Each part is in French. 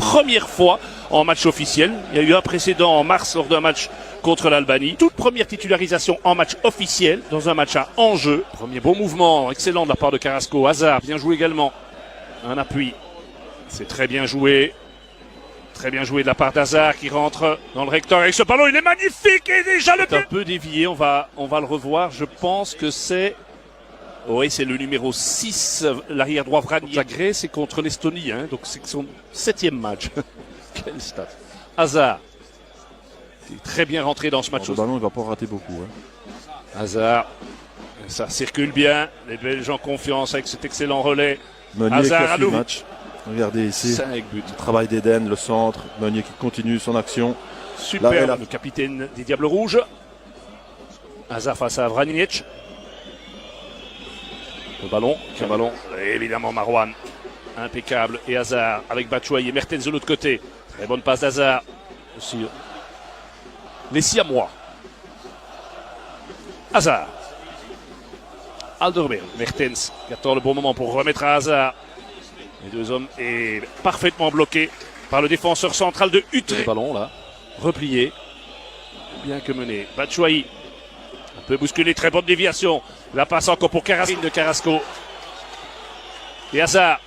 première fois en match officiel. Il y a eu un précédent en mars lors d'un match contre l'Albanie. Toute première titularisation en match officiel dans un match à enjeu. Premier bon mouvement, excellent de la part de Carrasco. Hazard, bien joué également. Un appui, c'est très bien joué. Très bien joué de la part d'Hazard qui rentre dans le rectangle avec ce ballon. Il est magnifique et déjà le but. Un peu dévié, on va le revoir. Je pense que c'est... Oui, c'est le numéro 6, l'arrière droit Vranić. La Grèce, c'est contre l'Estonie, hein, donc c'est son 7e match. Quel stat. Hazard, qui est très bien rentré dans ce match. Le ballon, il ne va pas rater beaucoup. Hein. Hazard, ça circule bien. Les Belges en confiance avec cet excellent relais. Meunier Hazard qui a le match. Regardez ici, 5 buts. Le travail d'Eden, le centre. Meunier qui continue son action. Super, là. Le capitaine des Diables Rouges. Hazard face à Vranić. Le ballon, et évidemment Marouane, impeccable, et Hazard avec Batshuayi et Mertens de l'autre côté. Très bonne passe d'Hazard. Aussi. Les Siamois. Hazard. Alderweireld, Mertens qui attend le bon moment pour remettre à Hazard. Les deux hommes est parfaitement bloqué par le défenseur central de Utrecht. Le ballon là, replié, bien que mené. Batshuayi. Un peu bousculé, très bonne déviation. La passe encore pour Carrasco de Carrasco. Et Hazard.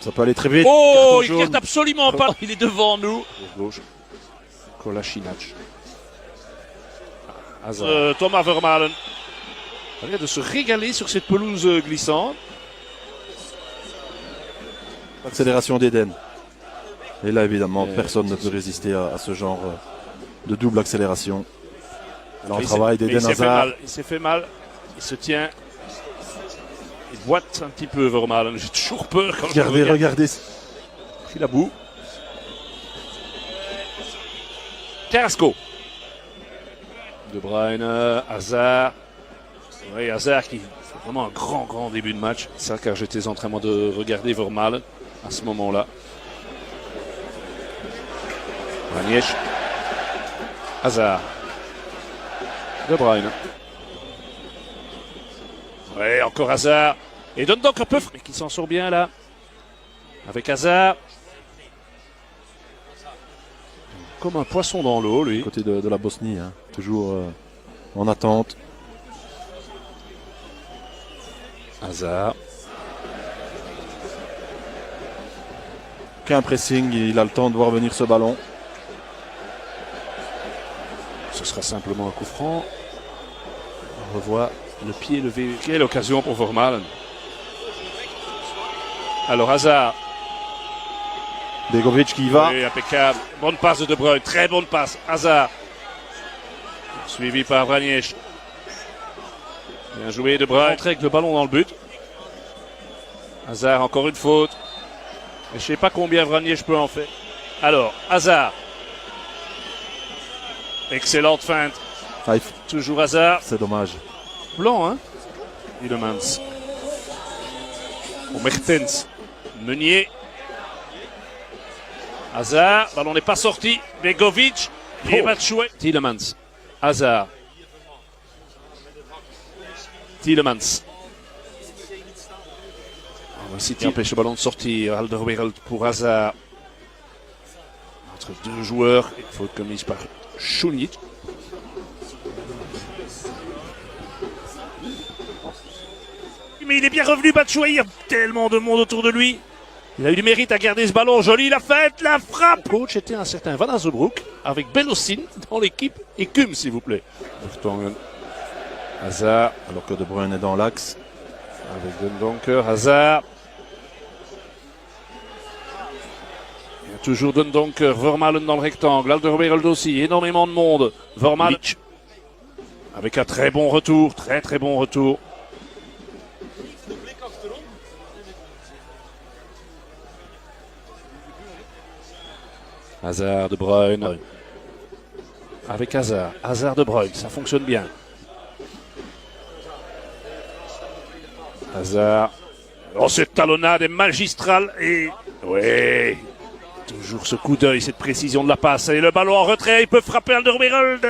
Ça peut aller très vite. Oh, il ne absolument pas. Il est devant nous. Gauche. Kolasinac. Thomas Vermaelen. Il vient de se régaler sur cette pelouse glissante. Accélération d'Eden. Et là, évidemment, personne ne peut résister à ce genre de double accélération. Alors, le travail d'Eden Hazard. Il s'est fait mal. Il se tient. Il boite un petit peu, Vermaelen. J'ai toujours peur quand je regarde. Regardez. Il a bout. Carrasco. De Bruyne, Hazard. Oui, Hazard qui fait vraiment un grand début de match. C'est ça, car j'étais en train de regarder Vermaelen à ce moment-là. Vranić. Hazard. De Bruyne. Ouais, encore Hazard. Et donne donc un peu, mais qui s'en sort bien là. Avec Hazard. Comme un poisson dans l'eau, lui. Côté de la Bosnie, hein. Toujours en attente. Hazard. Aucun pressing, il a le temps de voir venir ce ballon. Ce sera simplement un coup franc. On revoit le pied levé. Quelle occasion pour Vermaelen. Alors Hazard. Begovic qui y va. Oui, impeccable. Bonne passe de De Bruyne. Très bonne passe. Hazard. Suivi par Vranić. Bien joué De Bruyne. Entré avec le ballon dans le but. Hazard, encore une faute. Et je ne sais pas combien Vranić peut en faire. Alors, Hazard. Excellente feinte. Toujours Hazard. C'est dommage. Blanc, hein? Tielemans. Pour Mertens. Meunier. Hazard. Ballon n'est pas sorti. Begovic. Et Batshuayi. Tielemans. Hazard. Tielemans. City empêche le ballon de sortir. Alderweireld pour Hazard. Entre deux joueurs. Faute commise par Šunjić. Mais il est bien revenu, Batshuayi. Il y a tellement de monde autour de lui. Il a eu du mérite à garder ce ballon. Joli la fête, la frappe. Le coach était un certain Van Azebroek avec Belossin dans l'équipe. Et Cum, s'il vous plaît. Hazard. Alors que De Bruyne est dans l'axe. Avec Dendoncker, Hazard. Il y a toujours Dendoncker, Vermaelen dans le rectangle. Alderweireld aussi, énormément de monde. Vermaelen. Avec un très bon retour, très bon retour. Hazard, De Bruyne. Avec Hazard, Hazard, De Bruyne, ça fonctionne bien. Hazard. Oh, cette talonnade est magistrale et... Oui. Toujours ce coup d'œil, cette précision de la passe. Et le ballon en retrait, il peut frapper Alderweireld.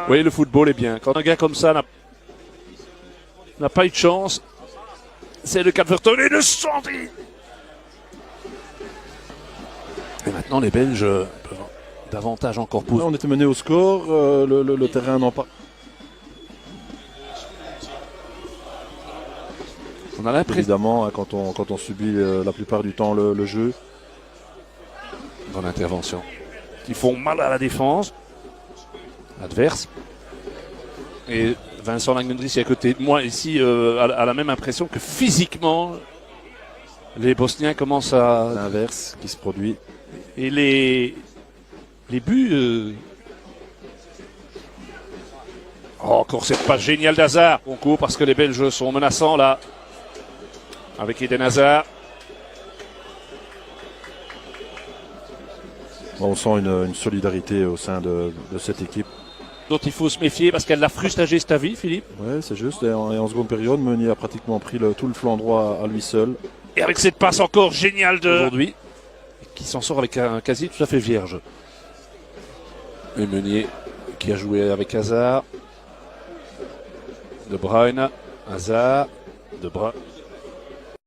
Oui, le football est bien. Quand un gars comme ça n'a pas eu de chance, c'est le cas de Vertonghen et de Sandy. Et maintenant, maintenant, les Belges peuvent davantage encore pousser. On était mené au score, le terrain n'en pas. On a l'impression. Évidemment, hein, quand on subit la plupart du temps le jeu. Dans l'intervention. Ils font mal à la défense adverse. Et Vincent Langendries est à côté de moi ici a la même impression que physiquement les Bosniens commencent à. L'inverse qui se produit. Et les buts. Oh, encore cette passe géniale d'Hazard. On court parce que les Belges sont menaçants là. Avec Eden Hazard. On sent une solidarité au sein de cette équipe. Dont il faut se méfier parce qu'elle la frustre à Gestavi, Philippe. Oui, c'est juste. Et en seconde période, Meunier a pratiquement pris tout le flanc droit à lui seul. Et avec cette passe encore géniale d'aujourd'hui, qui s'en sort avec un casier tout à fait vierge. Et Meunier qui a joué avec Hazard. De Bruyne, Hazard, De Bruyne.